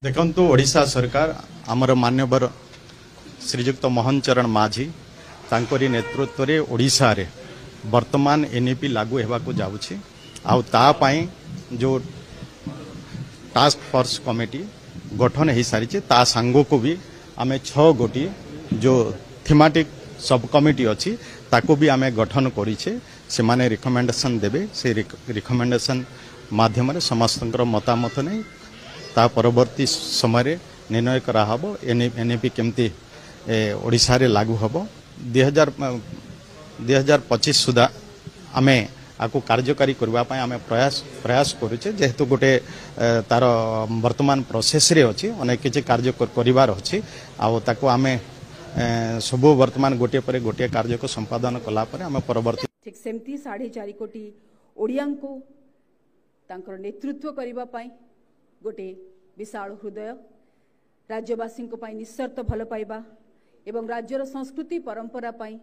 देखंतु ओडिशा सरकार आमर मान्यवर श्रीजुक्त मोहन चरण माझी तांकरी नेतृत्व रे ओडिशा रे वर्तमान एनईपी लागू हेबाकू जाउछि आउ ता पई जो टास्क फोर्स कमिटी गठन हो सारी ता सांगो को भी आमे 6 गोटी जो थीमेटिक सब कमिटी अच्छी ताको भी आमे गठन करिछे से माने रिकमेंडेशन देबे से रिकमेंडेशन माध्यम रे समस्तंकर मतामत नै ता परवर्ती समय निर्णय करा हबो एनईपी केमती ओडिशा रे लागू हबो 2025 सुधा आमे आको कार्यकारी करबा पई आमे प्रयास करूचे जेहेतु गोटे तार वर्तमान प्रोसेस रे अछि अनेक किछि कार्य करिवार अछि आ ताको आमे सब वर्तमान गोटे पर गोटे कार्य को संपादन कला पर आमे परवर्ती ठीक सेमती 4.5 कोटी ओडियां को तांकर नेतृत्व करिबा पई गोटे विशाल हृदय राज्यवासी निस्वार्थ भल पाइबा एवं राज्यर संस्कृति परंपरा पाई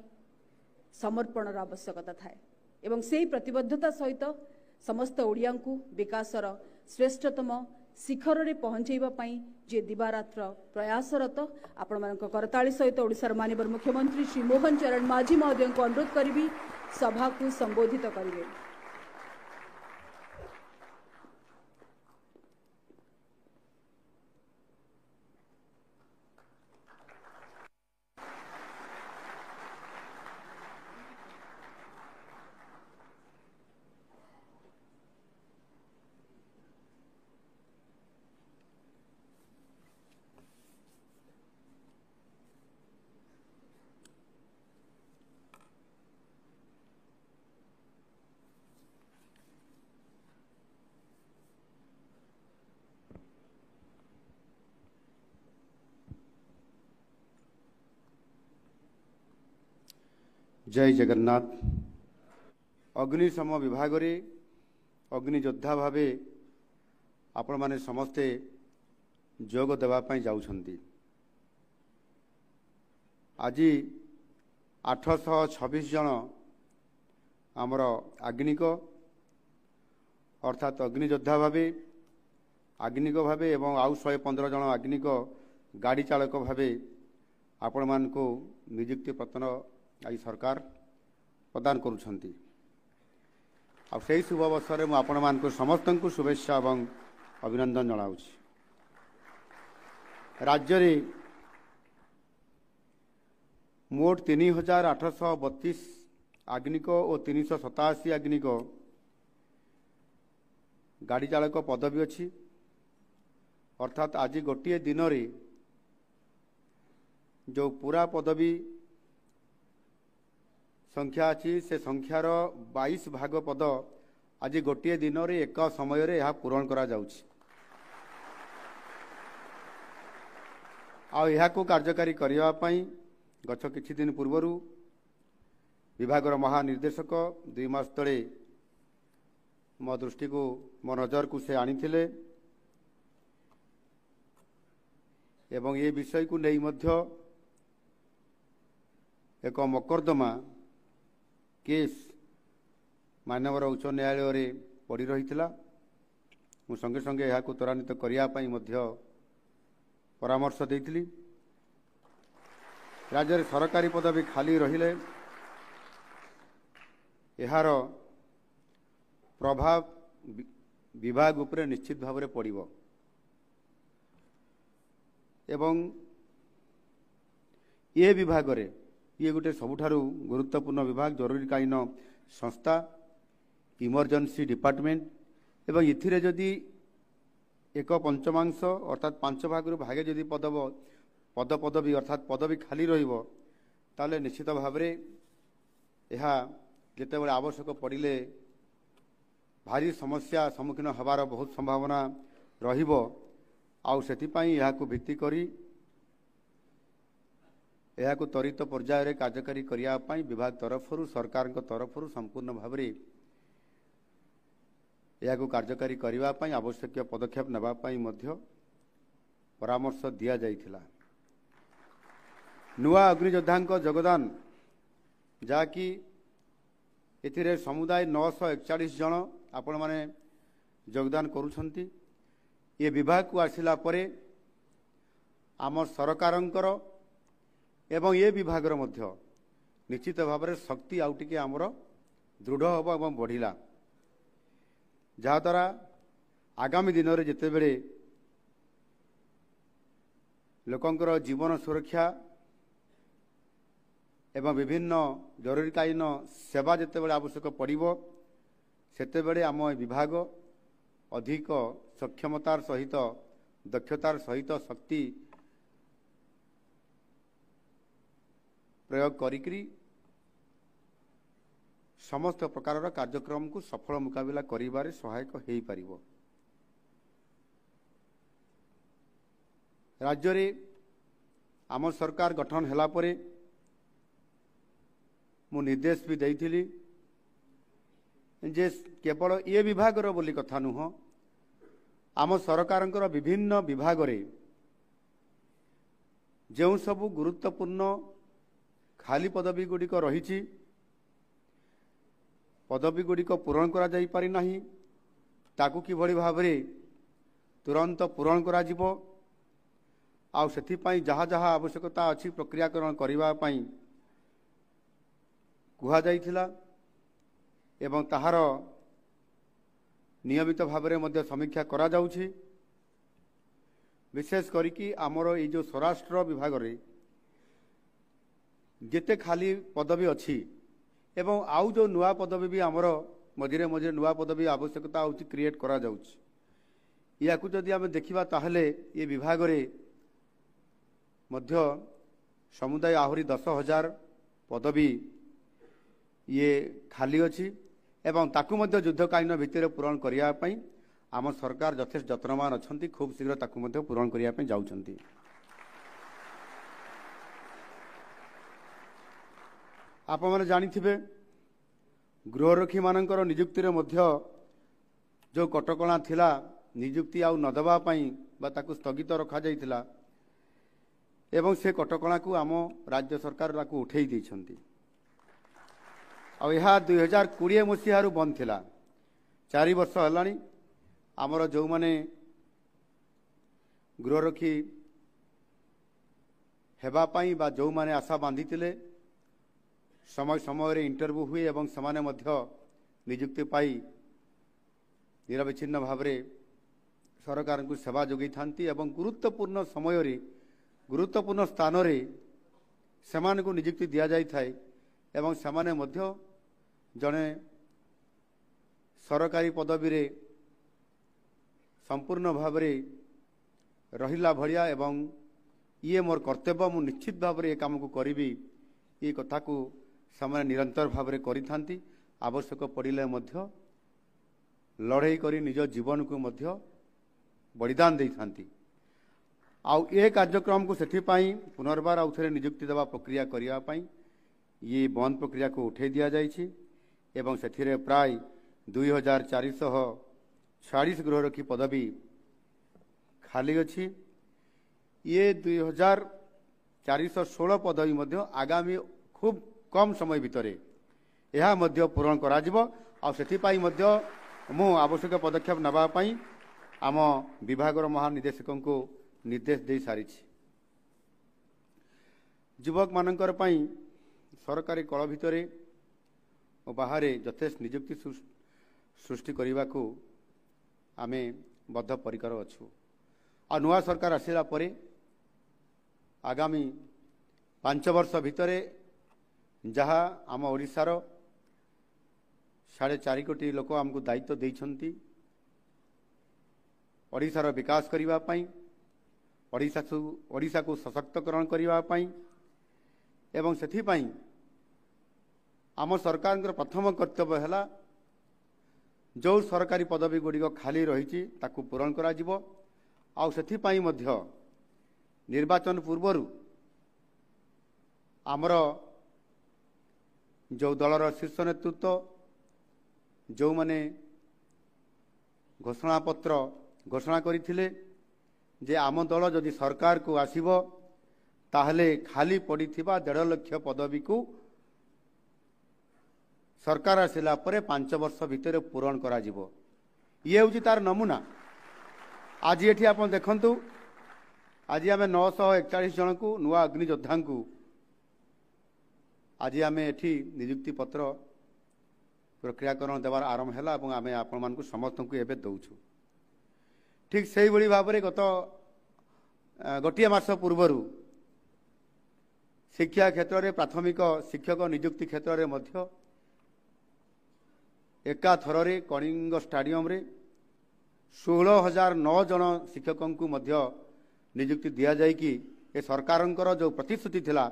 समर्पण आवश्यकता थाए एवं से प्रतिबद्धता सहित समस्त ओडिया को विकासर श्रेष्ठतम शिखर रे पहुंचेबा पई जे दिवारात्र प्रयासरत आपण मानक करताली सहित ओडिशार माननीय मुख्यमंत्री श्री मोहन चरण माझी महोदय को अनुरोध करी सभा को संबोधित करेंगे। जय जगन्नाथ। अग्निशम विभाग रे अग्नि योद्धा भावे आपण माने समस्ते जोग देवा पई जाउछंती। आज 826 जन आमर आग्निक अर्थात अग्नि योद्धा भावे आग्निक भावे एवं आउ 115 जन आग्निक गाड़ी चालक भावे आपण मान को नियुक्ति पत्र आज सरकार प्रदान करुछंती। आ से शुभ अवसर में आपण मान को समस्त को शुभेच्छा एवं अभिनंदन जनाउछि। राज्य रे मोट 3832 आग्निक और 387 आग्निक गाड़ी चालक पदवी अच्छी अर्थात आज गोटे दिन रे जो पूरा पदवी संख्या अच्छी से संख्यार 22 भाग पद आज गोटे दिन रे एक समय रे यह पूरण करा जाउछि। आ यह को कार्यकारी करिया पई गछ किछि दिन पूर्वरु विभागर महानिर्देशक 2 मास तले मो दृष्टि को मो नजर को से आनिथिले एवं ये विषय को नहीं मध्य एक मकर्दमा केस मानवर उच्च न्यायालय रे पड़ी रही मु संगे संगे यह त्वरान्वित करने परामर्श देइथिली। राज्य सरकारी पदवी खाली रहिले यार प्रभाव विभाग उपरे निश्चित भाव में पड़िबो एवं ये विभाग रे ये गोटे सबुठारु गुरुत्वपूर्ण विभाग जरूरीकालीन संस्था इमरजेंसी डिपार्टमेंट एवं इथिरे जदि एक पंचमांश अर्थात 5 भाग भागे जदि पदवी अर्थात पदवी खाली रहिबो ताले निश्चित भाव में यह जिते बड़े आवश्यक पड़िले भारी समस्या सम्मुखीन हबार बहुत संभावना रहिबो आउ सेतिपई यह को भित्ति करी यह को त्वरित पर्यायर कार्यकारी करने विभाग तरफ सरकार तरफ संपूर्ण भाव में यह को कार्यकारी करने आवश्यक पदक्षेप नापी परामर्श दि जाइथिला। नुआ अग्नियोद्धा योगदान जहाँकि एथिरे समुदाय 941 जन आपण माने योगदान करुछंती। ये विभाग को आसिला परे आम सरकारंकर एवं ये विभागर मध्य निश्चित भाव में शक्ति आउ टिके आमर दृढ़ हम एवं बढ़िला जहाद्वारा आगामी दिन में जिते बड़े लोकंकर जीवन सुरक्षा एवं विभिन्न जरूरीकालीन सेवा जिते बड़े आवश्यक पड़ो सेते बड़े आम विभाग अधिक सक्षमतार सहित दक्षतार सहित शक्ति प्रयोग करी समस्त प्रकार कार्यक्रम को सफल मुकाबला करिबारे सहायक हो पारिबो। राज्य रे आम सरकार गठन होला परे मु निर्देश भी देइथिली जे केवल ये विभाग रो बोली कथा नुह आम सरकारंकर विभिन्न विभाग रे जो सब गुरुत्वपूर्ण खाली पदवी गुड़िक रही पदवी गुड़िक पूरण करा जाई पारि नाही ताकू किभଳି भाबरे तुरंत पूरण करा जिवो आउ सेथिपाई जहाँ जहाँ आवश्यकता अच्छी प्रक्रियाकरण करिबा पाई कुहा जाइथिला एवं ताहार नियमित भाबरे मध्य समीक्षा करा जाउछि। विशेष करिकी आमर ये जो स्वराष्ट्र विभाग रे जेते खाली पदवी अच्छी एवं आउ जो नुआ पदवी भी आमर मझिरे मझिरे नुआ पदवी आवश्यकता होची क्रिएट करा जाउछि। याकू जदि आमे देखिबा ताहले ये विभाग रे मध्य समुदाय आहुरी 10,000 पदवी ये खाली अच्छी एवं ताकू मध्य युद्धकालीन भित्तिर पूरण करिया पई आम सरकार यथेष्ट यत्नवान अछंती खूब शीघ्र ताकू मध्य पूरण करिया पई जाउछंती। आप मैंने जानिथिबे गृहरक्षी मानकर नियुक्ति रे मध्य जो कटकणा थिला नियुक्ति आउ न दबा पई बा ताकू स्थगित रखा जाइथिला एवं से कटकणा को आम राज्य सरकार ताकू उठेई दैछंती। आ यह 2020 मसीहारू बंद थिला 4 वर्ष हलानी आमर जो माने गृहरक्षी हेबा पई बा जो माने आशा बांधिथिले समय समय इंटरव्यू हुए एवं समाने मध्य नियुक्ति पाई निरविच्छिन्न भाव में सरकार को सेवा जोगी थांती एवं गुरुत्वपूर्ण समय रे गुरुत्वपूर्ण स्थान रे समान को नियुक्ति दिया जाई थाए एवं समाने मध्य जने सरकारी पदवी रे संपूर्ण भाव में रहिला भलिया एवं ये मोर कर्तव्य मु निश्चित भाव में ये काम को करी ये कथा को समय निरंतर भाव में करी आवश्यक पड़िले मध्य लड़ाई करी निज जीवन को मध्य बलिदान दे थांती। आउ ए कार्यक्रम को सेठिपाई पुनर्बार आउ थे नियुक्ति देवा प्रक्रिया करिया पाई ये बंद प्रक्रिया को उठे दिया जाइछि एवं सेठिरे प्राय 2446 गृहरक्षी पदवी खाली अछि। ये 2416 पदवी मध्य आगामी खूब कम समय भितर यह मध्य पूरण करा जिवो आ सेठिपाई मध्य मु आवश्यक पदक्षेप नबा पाई आम विभाग महानिदेशकों को निर्देश दे सारी। युवक मानकर पाई सरकारी कल भितर और बाहर यथेष्ट नियुक्ति सृष्टि करने को आमे बद्धपरिकर अच्छु। आ नुआ सरकार आसिला परे आगामी 5 वर्ष भितर जहाँ आम ओडिशार 4.5 कोटी लोक आमको दायित्व देइछंती ओडिशार विकास करिबा पाई ओडिशा को सशक्तकरण करिबा पाई एवं सेथिपाई आम सरकार प्रथम कर्तव्य है जो सरकारी पदवी गुड़िक खाली रही ताकू पूरण करा जिवो आउ सेथिपाई मध्य निर्वाचन पूर्वर आमर जो दलर शीर्ष नेतृत्व जो माने घोषणा पत्र घोषणा करथिले जे आम दल जदि सरकार को आसीबो ताहले खाली पड़िथिबा 1.5 लाख पदवी को सरकार आसिला परे 5 वर्ष भितर पूरण करा जिवो। ये होची तार नमूना। आज एठी आपण देखंतु आज आम 941 जन को नुआ अग्नि योद्धा को आज आम एठी नियुक्ति पत्र प्रक्रियाकरण देवार आरंभ है आम आपण समस्त को एवं दौचु। ठीक से भाव में गत गोटे मास पूर्वर शिक्षा क्षेत्र में प्राथमिक शिक्षक नियुक्ति क्षेत्र में एका थर कलिंग स्टाडियम रे 16,009 जन शिक्षकों को नियुक्ति दि जाए कि ए सरकार जो प्रतिश्रुति थिला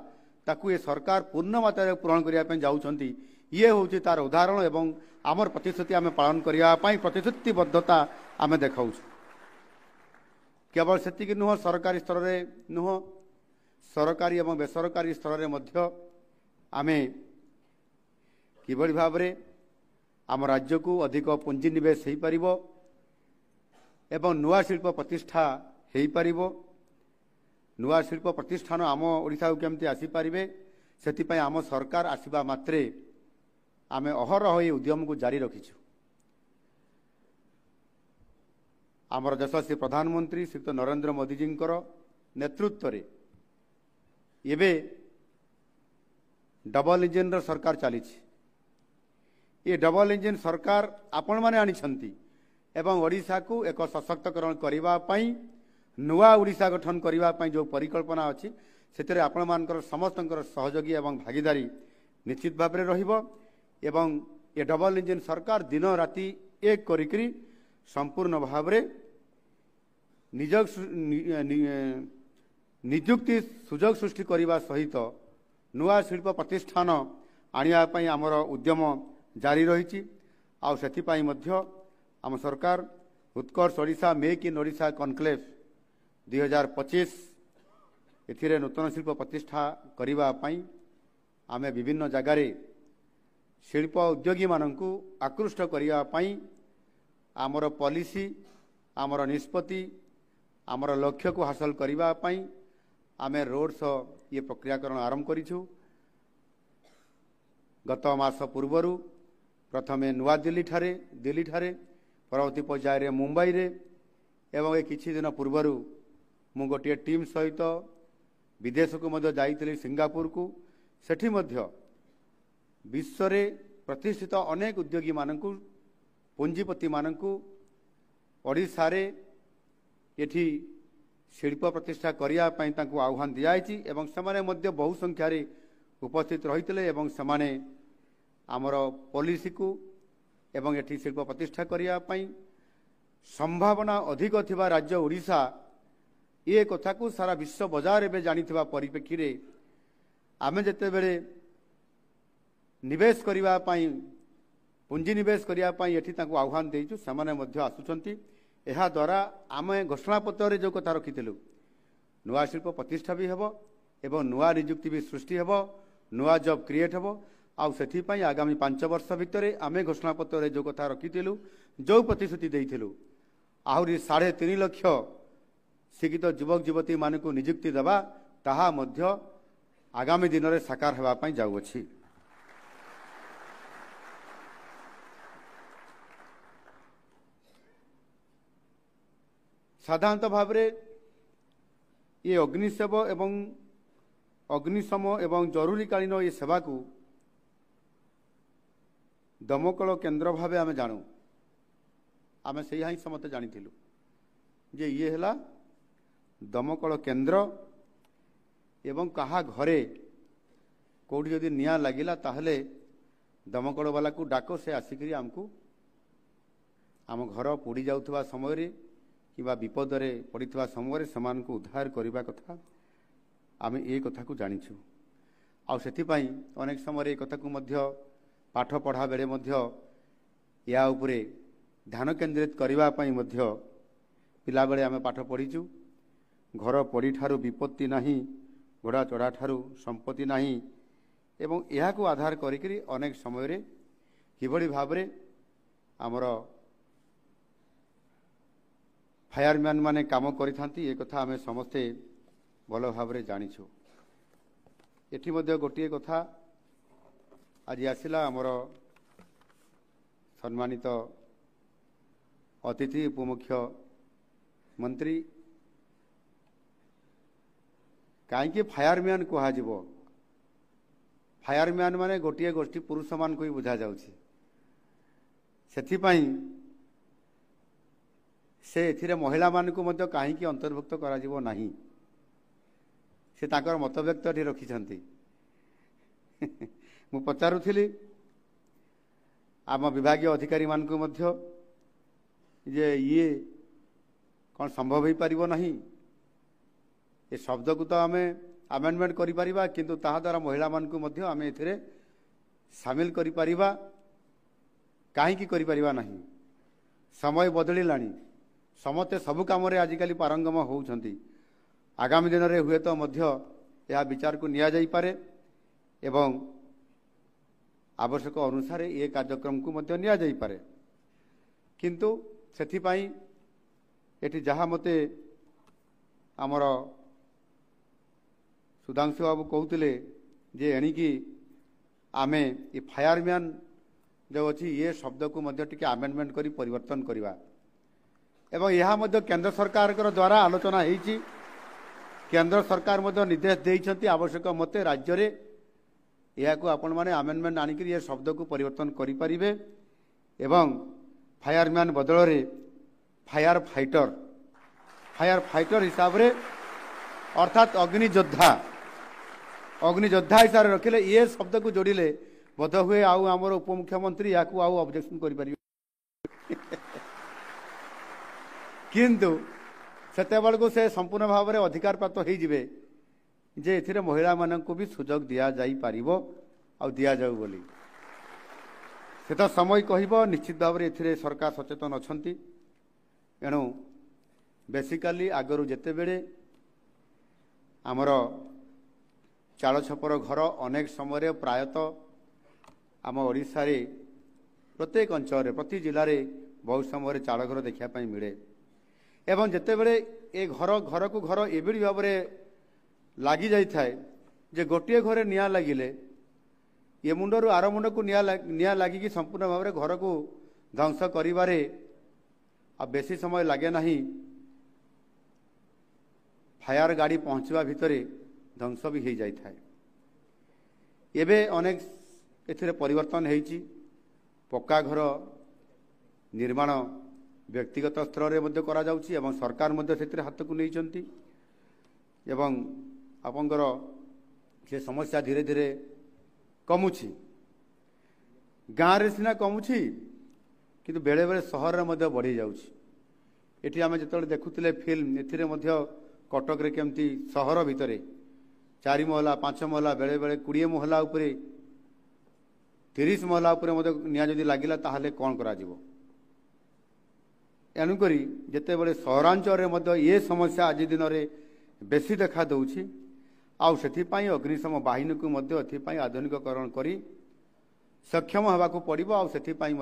ताकू ये सरकार पूर्ण मात्रा पूरण करने जाऊँगी। ये हूँ तार उदाहरण एवं आमर प्रतिश्रुति आम पालन करने प्रतिश्रुतिबद्धता आम देखा केवल सेतिक नुह सरकारी स्तर में नुह सरकारी एवं बेसरकारी स्तर में आम किभली भाव में आम राज्य को अधिक पुंजी निवेश हो पार एवं नुआ शिल्प प्रतिष्ठा हो पार नुआ शिल्प प्रतिष्ठान आम ओडिशा को केमती आसीपारे से आम सरकार आसवा मात्रे आम अहरह ये उद्यम को जारी रखीचु। आमर यशस्वी प्रधानमंत्री श्रीयुक्त नरेंद्र मोदी जी नेतृत्व रे एबे डबल इंजिन सरकार चली ये डबल इंजिन सरकार आपण माने आनिछंती एवं ओडिशा को एक सशक्तकरण करबा पई नुआ ओडिशा गठन करबा पई जो परिकल्पना अछि सेतरे आपण मानकर समस्तंकर सहयोगी एवं भागीदारी निश्चित भाव में रहिबो एवं ये डबल इंजिन सरकार दिन राति एक करिकरी संपूर्ण भाव में नियुक्ति सुजोग सृष्टि करने सहित नुआ शिल्प प्रतिष्ठान आनिया आमर उद्यम जारी रही आम सरकार Utkarsh Odisha make in Odisha conclave 2025 एथिरे नूतन शिल्प प्रतिष्ठा करने आमे विभिन्न जगार शिल्प उद्योगी मानू आकृष्ट करने आमर पॉलिसी आमर निष्पत्ति आमर लक्ष्य को हासिल करने आमे रोड शो ये प्रक्रियाकरण आरंभ करिछु। गत मास पूर्वर प्रथमे नुआ दिल्ली ठारे परवर्ती पर्यायर मुंबई रे एवं किछि दिन पूर्वर मु गोटे टीम सहित विदेश को मध्य जाइतिली सिंगापुर को सेठी मध्य विश्व रे प्रतिष्ठित अनेक उद्योगी मानकु पुंजीपति मानकु ओडिशा रे एठी शिल्प प्रतिष्ठा करने तांको आह्वान दियाछि एवं समाने मध्य बहु संख्यार उपस्थित रहितले एवं समाने आमर पॉलिसी को एवं एठी शिल्प प्रतिष्ठा करने संभावना अधिक थिबा राज्य ओडिशा ये कथा को सारा विश्व बाजार में जानिथिबा परिप्रेक्षी रे आमे जते बेले निवेश करिबा पई पुंजी निवेश करिया पई एठी तांको आह्वान देइछु समाने मध्य आसुचंती एहा द्वारा आमे घोषणा पत्र रे जो कथा रखिथिलु नुआ शिल्प प्रतिष्ठा भी हेबो एवं नुआ नियुक्ति भी सृष्टि हेबो नुआ जॉब क्रिएट हेबो आउ सेठी पई आगामी 5 वर्ष भितरे आमे घोषणा पत्र रे जो कथा रखिथिलु जो प्रतिश्रुति देइथिलु आहुरी 3.5 लाख शिक्षित युवक युवती मानकु नियुक्ति देवा ताहा मध्य आगामी दिन में साकार हेबा पई जाउछि। साधारणतः भाव में ये अग्निसेव एवं अग्निशम एवं जरूरीकालीन ये सेवा को दमकल केन्द्र भाव आम जानू आम से ही समस्त जानी जे ये है दमकल केन्द्र एवं कहा घरे कौटी जदि निया लगिला ताहले दमकल वाला को डाक से आसिक आमको आम घर पोड़ी जाउथबा समय रे किबा विपद रे पड़िथबा समय समान को उद्धार करबा कथा आम ए कथा को जानिछु आ सेथि पई अनेक समय ए कथा को मध्य पाठ पढ़ा बेले मध्य या उपरे ध्यान केंद्रित करबा पई मध्य पिला बेले आम पाठ पढ़ीचु घर पड़ी ठारू विपत्ति नाही घोड़ा चढ़ा ठारू संपत्ति नाही एवं यह को आधार करी अनेक समय रे किभली भाव रे आमर फायरमैन माने काम करिथांती ए कथा आमे समस्ते भल भाव रे जानिछु। एठी मध्य गोटिए कथा आज आसिला आमर सम्मानित अतिथि उपमुख्य मंत्री कहीं फायरमैन कहुब फायरमैन माने गोटे गोष्ठी पुरुष मान को ही बुझा जाउछि सेथिपाई से एथिरे महिला मान को मध्य कहीं अंतर्भुक्त करा जिवो नाही से ताकर मत व्यक्त रखिछंती मु पचारुथिली आम विभागीय अधिकारी मान को मध्य जे ये कौन संभव हो पारिबो नाही ए शब्द को तो आम आमेंडमेंट करि परिबा किंतु ताहा द्वारा महिला मान को मध्य आम एथिरे शामिल करि परिबा काहे करि परिबा नाही समय बदलिलानी समते सबु काम रे आजिकली पारंगम होउछंती आगामी दिन में हुए तो मध्य यह विचार को निया जाई पारे एवं आवश्यक अनुसार ये कार्यक्रम को मध्य निया जाई पारे किंतु सेथिपाई एठी जहाँ मते आमर सुधांशु बाबू कहते जे एणिकी आमे ये फायरमैन जो अच्छी ये शब्द को मध्य टिके आमेंडमेंट करी परिवर्तन करवा एवं यह मध्य केंद्र सरकार द्वारा आलोचना होईची केंद्र सरकार मध्य निर्देश देइछंती आवश्यक मते राज्य रे यह को आपण माने आमेंडमेंट आनिक ये शब्द को परिवर्तन करि परिबे एवं फायरमैन बदल रे फायर फाइटर हिसाब रे अर्थात अग्नि योद्धा हिसाब से रखिले ये शब्द को जोड़िले बोध हुए आउ आमर उपमुख्यमंत्री या को आउ ऑब्जेक्शन करि परिबे किंतु सेते बेलको से संपूर्ण भाव में अधिकार प्राप्त हो जिवे जे एथिरे महिला मानक भी सुजोग दिया जाई पारिबो आ दिया जाऊ बोली से तो समय कहबो निश्चित भाव में एथिरे सरकार सचेतन अछंती एणु बेसिकली आगरु जेते बेले आमर चाल छपर घर अनेक समय प्रायतः आम ओडिशा रे प्रत्येक अंचल प्रति जिले में बहुत समय चाल घर देखा मिले एवं जिते बड़े ए घर को घर एभली भाव में लगी जाए जे गोटे घरे निया लगिले ये मुंडरू आर मुंड को निया लगिकी संपूर्ण भाव में घर को ध्वंस करिबारे आ बेसी समय लगे नहीं फायर गाड़ी पहुँचवा भितरे ध्वंस भी हो जाए एवं अनेक एथिरे परिवर्तन होईची पक्का घर निर्माण व्यक्तिगत स्तर में करा जाउची एवं सरकार मध्य सेतिरे हाथ को नहीं एवं आपंकर से समस्या धीरे धीरे कमुची गाँव रे सिना कमुची किंतु बेले बेले सहर में मध्य बढ़ी जाउची एठी आमे जतले देखुतिले फिल्म एथिरे मध्य कटक रे केमती सहर भितरे 4 महला 5 महला बेले बेले 20 महला उपरे 30 महला उपरे मध्य निया जदि लागिला ताहाले कोन करा जिवो एणुकरी जिते बड़े सहरांचल ये समस्या आज दिन में बेसी देखा दूची आउपाई अग्निशम बाहिनी को आधुनिकरण कर सक्षम होगाक पड़ो आपाई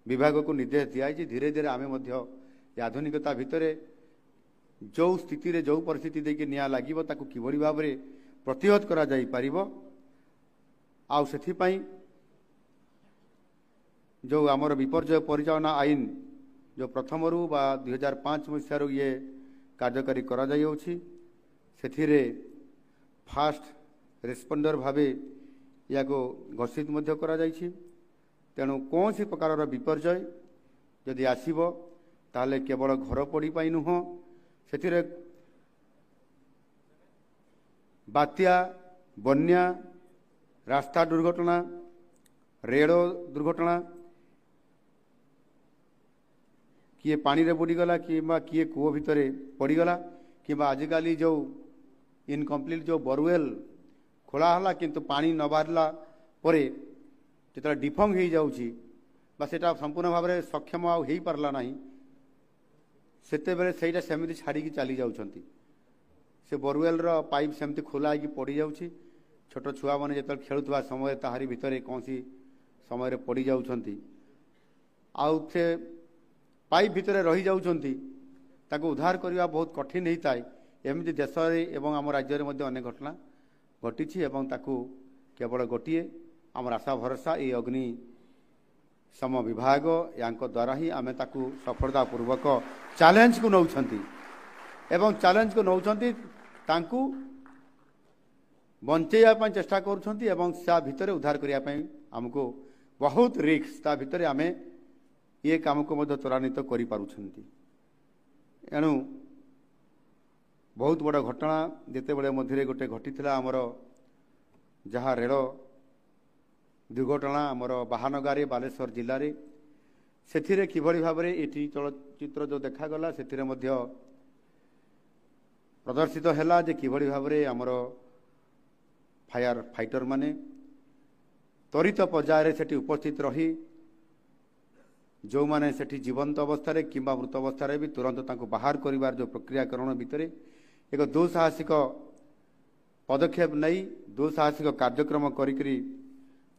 विभाग को निर्देश दिखाई धीरे धीरे आम आधुनिकता भितर जो स्थिति रे जो परिस्थिति देखिए निया लगे किभली भाव में प्रतिहत करा जाई पारिबो आउपाई जो आमर विपर्यय परिचालना आईन जो प्रथम रू बा 2005 मसीह ये कार्यकारी करा जाउछि सेथिरे फास्ट रेस्पोंडर भावे या को घोषित मध्य करा जाइछि तेणु कौन सी प्रकार विपर्यय जदि आसीबो ताले केवल घर पड़ी पाई नुह सेथिरे बात्या बन्या रास्ता दुर्घटना रेल दुर्घटना किए पानी रे बुड़ीगला कि किए कूओ भितर पड़ीगला कि आजिकल जो इनकम्प्लीट जो बोरवेल खोला हला किंतु पानी न बाहरला परे जिते डिफंग हो जाउछि बा सेटा संपूर्ण भाव में सक्षम आ हो पारला नहीं सेते बेले सेटा सेमिति छाड़ी की चली जाउछंती से बोरवेल रो पाइप सेमिति खोला की पड़ी जाउछि छोट छुआ माने जेतल खेलुवा समय ताहारी भितर कौन सी समय पड़ी जाउछंती आउ से पाइप भितर रही जाउछंती ताको उद्धार करने बहुत कठिन होता है एमती देश एवं आम राज्य में अनेक घटना घटी केवल गोटे आम आशा भरोसा ये अग्नि सम विभाग या द्वारा ही आम सफलतापूर्वक चैलेंज को नौछंती एवं चैलेंज को नौछंती बंचेया चेष्टा करुछंती एवं सा भितरे उद्धार करिया पई हमको बहुत रिस्क ता भितरे आमे ये काम को मध्य त्वरान्वित करि पारुछंती। एणु बहुत बड़ घटना जेते बड़े मध्य गोटे घटी आमर जहाँ रेल दुर्घटना आमर बाहानगारे बालेश्वर जिले में से किभली भाव में ये चलचित्र जो देखागला से प्रदर्शित है जे किभली भाव में आमर फायर फाइटर माने त्वरित पर्यायर से उपस्थित रही जो माने सेठी जीवंत अवस्था किंबा मृत अवस्था भी तुरंत तांको बाहर करिवार जो प्रक्रियाकरण भितर एक दुस्साहसिक पदक्षेप नहीं दुस्साहसिक कार्यक्रम करी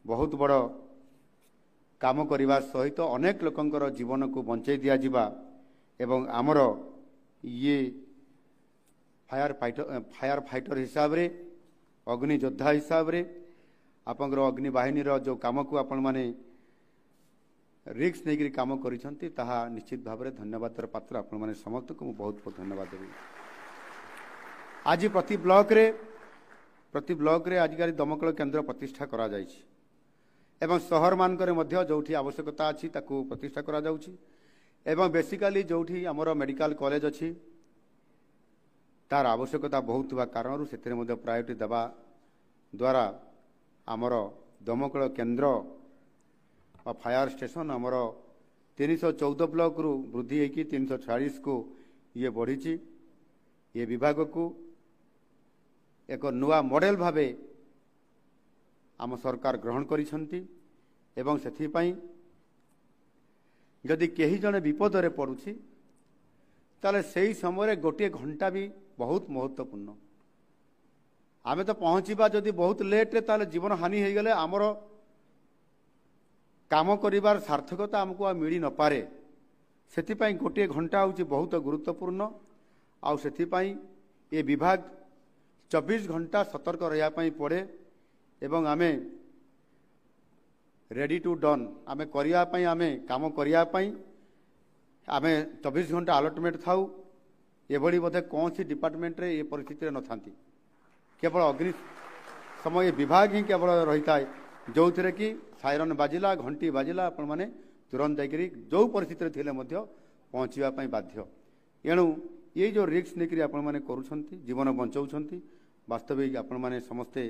बहुत बड़ काम करने सहित अनेक लोकंकर जीवन को बंचाई दिया जिबा एवं आमर ये फायर फाइटर हिसाब रे अग्नि योद्धा हिसाब रे आपंकर अग्नि बाहिनी जो काम को आपण माने रिक्स नहीं काम करिसंती ताहा निश्चित भाव में धन्यवाद पात्र आपण माने समस्त को बहुत बहुत धन्यवाद देवी। आज प्रति ब्लॉक रे आजिकारी दमकल केन्द्र प्रतिष्ठा करा जायछि एवं सहर मानकरे मध्य जोठी आवश्यकता अछि ताकू प्रतिष्ठा करा जाउछि एवं बेसिकली जोठी हमर मेडिकल कॉलेज अछि तार आवश्यकता बहुत हुआ कारण से मध्य प्रायोरिटी देवा द्वारा आमर दमकल केन्द्र और फायर स्टेशन आमर 314 ब्लॉक रु वृद्धि होगी 346 को ये बढ़ी ये विभाग को एक नुआ मॉडल भावे आम सरकार ग्रहण करिसंती एवं सेथिपाई जदि केही जने विपद रे पड़ुछि ताले सेही समय गोटे घंटा भी बहुत महत्वपूर्ण आमे तो पहुँचीबा जदि बहुत लेट रे ताले जीवन हानि हो गले आमर काम करिवार सार्थकता आमको आ मिली न पारे सेथिपाई गोटे घंटा होछि बहुत गुरुत्वपूर्ण आउ सेथिपाई ये विभाग 24 घंटा सतर्क रहिया पई पड़े एवं आमे रेडी टू डन आमे करिया पई आमे काम करिया पई आमे 24 घंटा अलर्टमेंट थाउ एभली बोधे कौन सी डिपार्टमेंट रे ये परिस्थिति न थांती केवल अग्नि समय विभाग ही केवल रही है जो थे कि साइरन बाजिला घंटी बाजिला आपण माने तुरंत जाकरी जो परिस्थिति थिले मध्य पहुँचवा बाध्य एणु ये जो रिस्क नहीं आपण माने करूछंती जीवन बंचाउछंती वास्तविक आपण माने समस्ते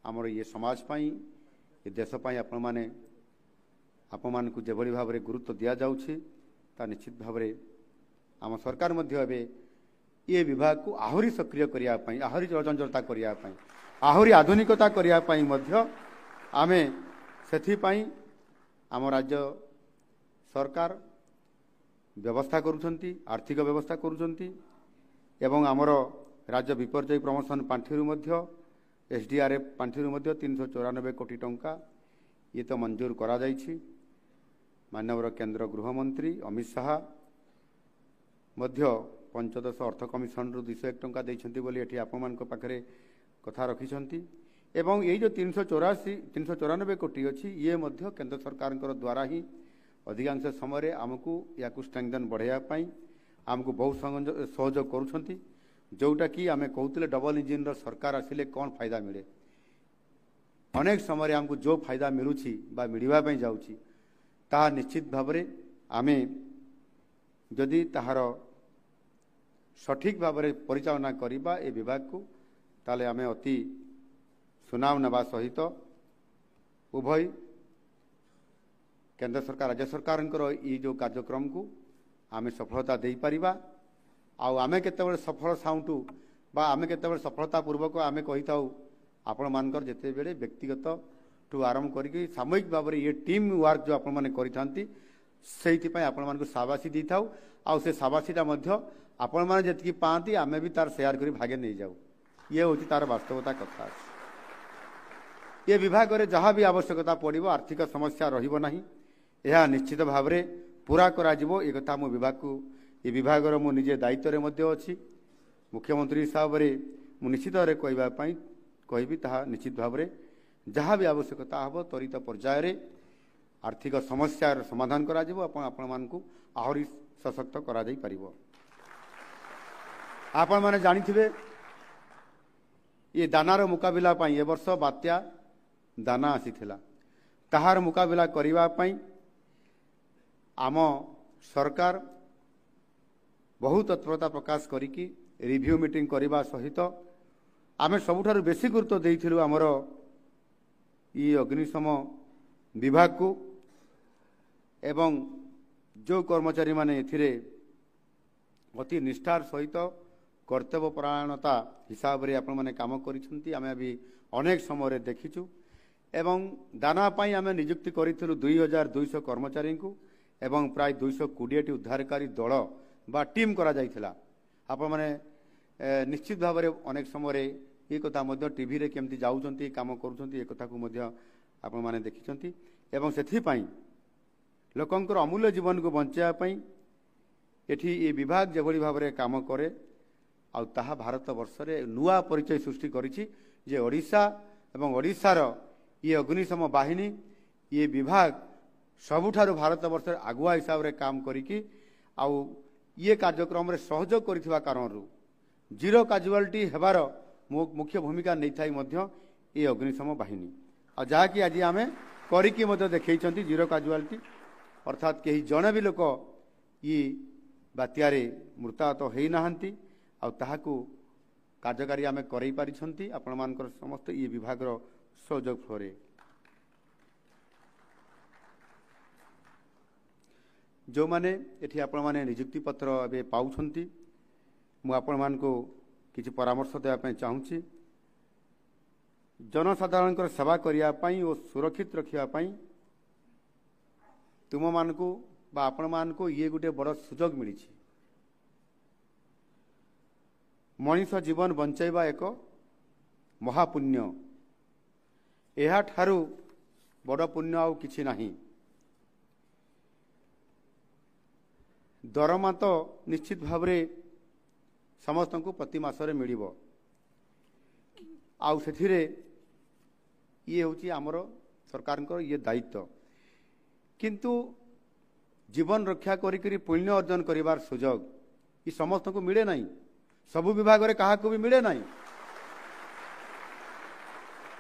आमर ये समाज पाई ये देश पाई आपण माने आपण मान को जेभली भाव में गुरुत्व दिया जाउछि ता निश्चित भाव में आम सरकार मध्य एबे ये विभाग को आहुरी सक्रिय करिया पई आहुरी जलचंचलता करिया पई आहुरी आधुनिकता करिया पई मध्य आमे सेथि पई आम राज्य सरकार व्यवस्था करुछंती आर्थिक व्यवस्था करुछंती एवं आमर राज्य विपर्यय प्रमोशन पांठिरु मध्य एसडीआरएफ पांठिरु मध्य 394 कोटी टंका ये तो मंजूर करा जायछि माननीय केंद्र गृहमंत्री अमित शाह मध्य पंचदश अर्थ कमिशन रु 201 टंका देइछंती बोली एठी आपमान को पाखरे कथा रखिछंती एवं ये जो 394 कोटी अच्छी ये मध्य केंद्र सरकार द्वारा ही अधिकांश समय आमको या स्ट्रेंथन बढ़ाई आमको बहुत सहयोग करुछंती जोटा कि आमे कहते डबल इंजिन सरकार आसिले कौन फायदा मिले अनेक समय आमको जो फायदा मिलूची बा मिलवा पई जाउची ता निश्चित भाव में आमे जदि ताहार सठिक भाव में परिचालना करिबा ए विभाग को ताले आमे अति सुनाम नवा सहित उभय केंद्र सरकार राज्य सरकार ये जो कार्यक्रम को आमे सफलता दे पारिबा आमे केतेबेले सफल साउंटू बा आमे केतेबेले सफलता पूर्वक आमे कहि थाउ आपण मानकर जेते बेले व्यक्तिगत टू आरंभ करिके सामूहिक भाव में ये टीम वर्क जो आपण माने करिथांती सेहिति पय आपण मान को शाबाशी दी थाउ आ से शाबाशीटा मध्य आपण माने जेतकी पांती आमे भी तार शेयर करी भागे नहीं जाऊ ये होची तार वास्तवता कथा ये विभाग में जहाँ भी आवश्यकता पड़ो आर्थिक समस्या रहिबो नाही यह निश्चित भाव में पूरा करा जिवो ए कथा मो विभाग को ये विभाग मो निजे दायित्व रे मध्य अछि मुख्यमंत्री हिसाब रे मु निश्चित रे कहबा पई कहबी ताहा निश्चित भाव में जहाँ भी आवश्यकता हबो त्वरित पर्याय रे आर्थिक समस्या समाधान करा जिवो आपण मान को आहुरी सशक्त करा जाई परिबो। आपण माने जानिथिबे ये दानार मुकाबिला पाई ए वर्ष बात्या दाना आसीथिला ताहार मुकाबिला करिबा पाई आम सरकार बहुत तत्परता प्रकाश करिकी रिव्यू मीटिंग करने सहित आम सबुठारु बेसी गुरुत्व देइथिलु आमर ये अग्निशम विभाग को एवं जो कर्मचारी माने एथिरे अति निष्ठार सहित कर्तव्यपरायणता हिसाब रे आपण माने काम करिसंती आमे अभी अनेक समय रे देखिछु एवं दाना पाई आमे नियुक्ति करिथिलु 2200 कर्मचारी को एवं प्राय 220 टी उद्धारकारी दल बा टीम करा जाइथिला आपण माने निश्चित भाव रे अनेक समय रे ये कथा मध्य टीवी रे केमती जाउचंती काम करूचंती ए कथा को मध्य आपण माने देखिसंती एवं सेथि पाई लोकंकर अमूल्य जीवन को बंचाया पाई एठी ये विभाग जेभली भाव रे काम करे आ ताहा भारत वर्ष रे नुआ परिचय सृष्टि करिछि जे ओडिशा एवं ओडिशार ये अग्निशम बाहिनी ये विभाग सबुठारु भारत वर्ष आगुआ हिसाब रे काम करिकी आउ ये कार्यक्रम रे सहयोग करिथिबा कारणरू जीरो काजुआलिटी हेबार मुख्य भूमिका नहीं थाई मध्य ये अग्निशम बाहिनी आ जहाँकि आज आमे करिकी मध्य देखैछंती जीरो काजुआलिटी अर्थात कहीं जड़े भी लोक ये बात्यारे मृताहत हो नाहांती आ ताहाकू कार्यकारी आमे करई पारिछंती आपण मानकर समस्त ये विभाग रो सहयोग फलरे जो माने एठी आपण माने नियुक्ति पत्र अबे पाउछंती मु आपण मान को किछि परामर्श देवा पय चाहूची जनसाधारण सेवा करिया पई और सुरक्षित रखिया पई तुम मान को बा आपण मान को ये गोटे बड़ सुजोग मिली मनीष जीवन बंचाइबा एक महापुण्य एहा ठारू बड़ पुण्य आउ किछि नाही दरमा तो निश्चित भाव रे समस्त को प्रति मासरे मिलिबो आउ सेथिरे ये होची आमर सरकार ये दायित्व किंतु जीवन रक्षा करी पुण्य अर्जन करिवार सुजोग ये समस्त को मिले नहीं सबु विभाग रे कहा को भी मिले नहीं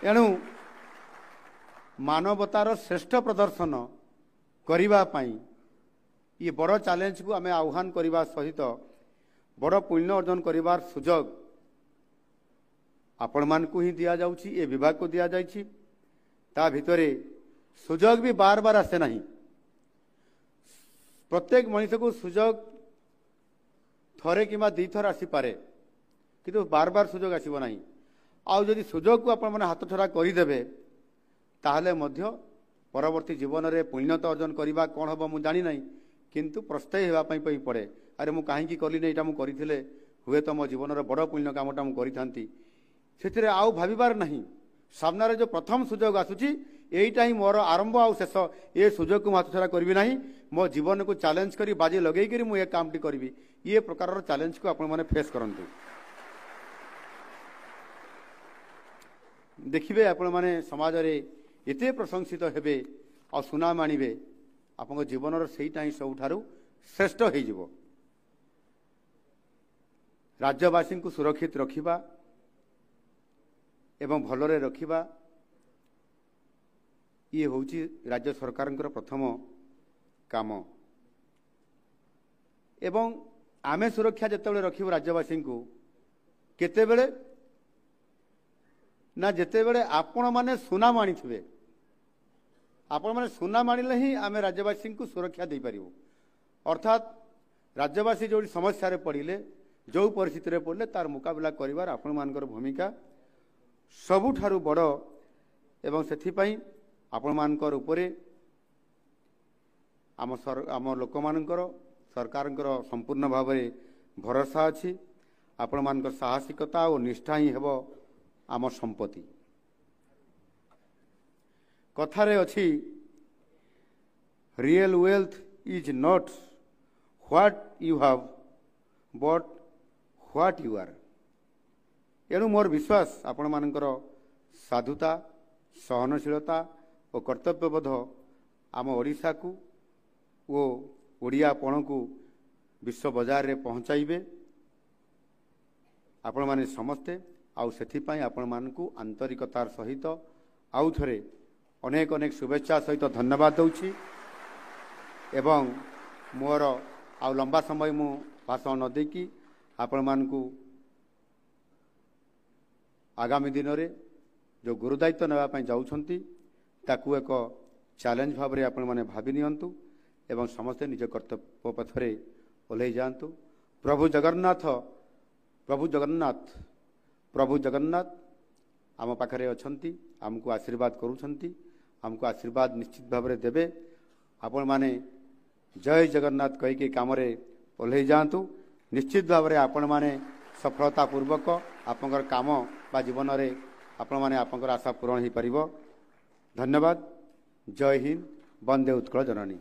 एणु मानवतार श्रेष्ठ प्रदर्शन करिवा पाई ये बड़ चैलेंज को आमे आह्वान करिवा सहित बड़ पुण्य अर्जन करिवार सुजोग आपण मान को ही दिया जाउची ए विभाग को दिया जाइछि ता भितरे सुजोग भी बार बार आसे नहीं प्रत्येक मनीष को सुजोग थरे किंबा दी थर आसी पारे किंतु बार बार सुजोग आसीबो नहीं आउ जदि सुजोग को आपण माने हाथ ठरा करि देबे ताहले मध्य परवर्ती जीवन रे पुण्यता अर्जन करिबा कोन हबो मु जानि नहीं किंतु प्रस्ताय हेबा पई पई पड़े अरे मु काहे की कली नै एटा मु करिथिले हुए तो मो जीवन रे बड़ पुण्य कामटा मु करिथांती सेथिरे आउ भाबिबार नहीं सामना रे जो प्रथम सुजोग आसुची एईटा ही मोर आरंभ आउ शेष ए सुजोग को हाथ छड़ा करबी नहीं मो जीवन को चैलेंज करी बाजी लगेई करी मु ए कामटी करबी ये प्रकार चैलेंज को आपण माने फेस करंतु देखिबे आपण माने समाज रे एते प्रशंसित हेबे आ सुना मानिबे आपण जीवन रो सेईटा ही सबठारु श्रेष्ठ होई जिवो राज्यवासी को सुरक्षित रखिबा एवं भलरे रखिबा ये होची राज्य सरकार प्रथम काम एवं आमे सुरक्षा जेतेबेले रखिबो राज्यवासी को केतेबेले ना जेतेबेले आपण माने सुना मानिथिबे आपण माने सुना मानिले ही आमे राज्यवासी को सुरक्षा दे परिबो अर्थात राज्यवासी जो समस्या रे पड़िले जो परिस्थिति रे पड़ले तार मुकाबला करिवार आपण मानकर भूमिका सबुठारु बड़ एवं सेथि पई आपण मानकर उपरे आम लोक मानकर सरकार संपूर्ण भाव में भरोसा अच्छी आपण मानकर साहसिकता और निष्ठा ही हेबो आम संपत्ति कथारे अच्छी real wealth is not what you have but what you are एणु मोर विश्वास आपण मानकर साधुता सहनशीलता और कर्तव्यबोध आम ओडिशा को वो ओडियापण को विश्व बाजार रे पहुँचाइबे आपण माने समस्ते आउ सेथिपाई आपण मानकु आंतरिकतार सहित आउ थरे अनेक अनेक शुभेच्छा सहित धन्यवाद दउछि एवं मोर आउ लंबा समय मु भाषण न देकी आपण मानकु आगामी दिन रे जो गुरुदायित्व नेबा पई जाउछंती ताकू एक चैलेंज भाव में आपण माने भाबी नियंतु एवं समस्ते निज कर्तव्य पथरे ओल्लै जातु। प्रभु जगन्नाथ आम पाखरे अछंती, आमको आशीर्वाद करूछंती, आमको आशीर्वाद निश्चित भाव में देवे। आपण माने जय जगन्नाथ कही के काम रे ओल्लै जातु। निश्चित भाव में आपण माने सफलता पूर्वक आपनकर काम बा जीवन रे आपण माने आपनकर आशा पूरण ही परिबो। धन्यवाद। जय हिंद। वंदे उत्कल जननी।